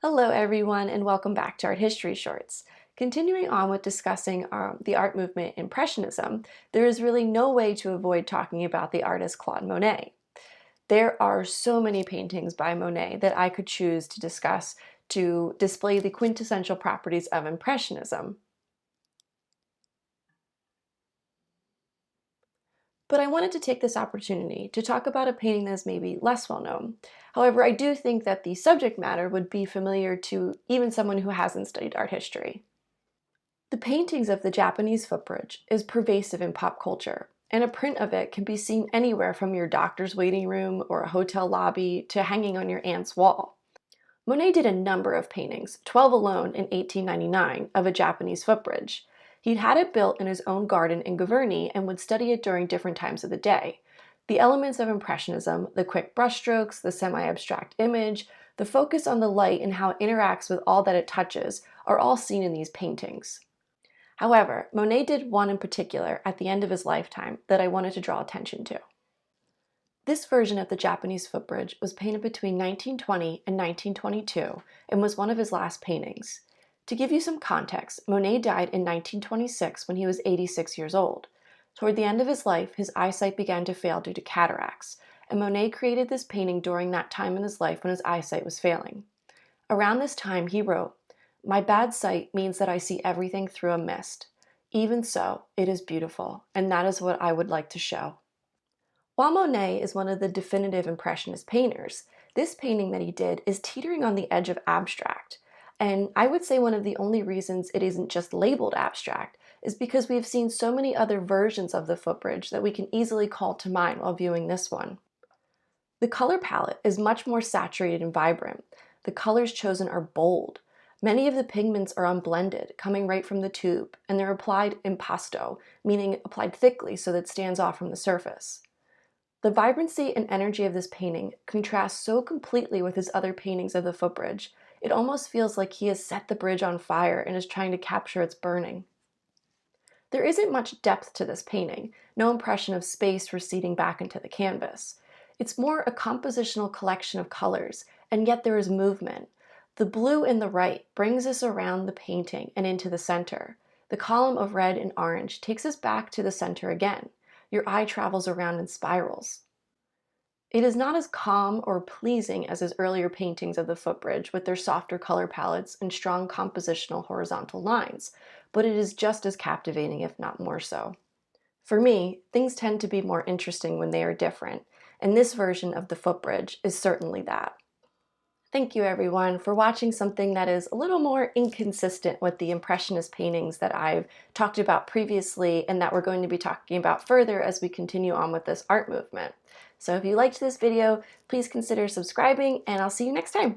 Hello everyone and welcome back to Art History Shorts. Continuing on with discussing the art movement Impressionism, there is really no way to avoid talking about the artist Claude Monet. There are so many paintings by Monet that I could choose to discuss to display the quintessential properties of Impressionism. But I wanted to take this opportunity to talk about a painting that is maybe less well known. However, I do think that the subject matter would be familiar to even someone who hasn't studied art history. The paintings of the Japanese footbridge is pervasive in pop culture, and a print of it can be seen anywhere from your doctor's waiting room or a hotel lobby to hanging on your aunt's wall. Monet did a number of paintings, 12 alone in 1899, of a Japanese footbridge. He'd had it built in his own garden in Giverny and would study it during different times of the day. The elements of Impressionism, the quick brushstrokes, the semi-abstract image, the focus on the light and how it interacts with all that it touches, are all seen in these paintings. However, Monet did one in particular at the end of his lifetime that I wanted to draw attention to. This version of the Japanese footbridge was painted between 1920 and 1922 and was one of his last paintings. To give you some context, Monet died in 1926 when he was 86 years old. Toward the end of his life, his eyesight began to fail due to cataracts, and Monet created this painting during that time in his life when his eyesight was failing. Around this time, he wrote, "My bad sight means that I see everything through a mist. Even so, it is beautiful, and that is what I would like to show." While Monet is one of the definitive Impressionist painters, this painting that he did is teetering on the edge of abstract. And I would say one of the only reasons it isn't just labeled abstract is because we've seen so many other versions of the footbridge that we can easily call to mind while viewing this one. The color palette is much more saturated and vibrant. The colors chosen are bold. Many of the pigments are unblended, coming right from the tube, and they're applied impasto, meaning applied thickly so that it stands off from the surface. The vibrancy and energy of this painting contrasts so completely with his other paintings of the footbridge, it almost feels like he has set the bridge on fire and is trying to capture its burning. There isn't much depth to this painting, no impression of space receding back into the canvas. It's more a compositional collection of colors, and yet there is movement. The blue in the right brings us around the painting and into the center. The column of red and orange takes us back to the center again. Your eye travels around in spirals. It is not as calm or pleasing as his earlier paintings of the footbridge with their softer color palettes and strong compositional horizontal lines, but it is just as captivating, if not more so. For me, things tend to be more interesting when they are different, and this version of the footbridge is certainly that. Thank you everyone for watching something that is a little more inconsistent with the Impressionist paintings that I've talked about previously and that we're going to be talking about further as we continue on with this art movement. So if you liked this video, please consider subscribing and I'll see you next time.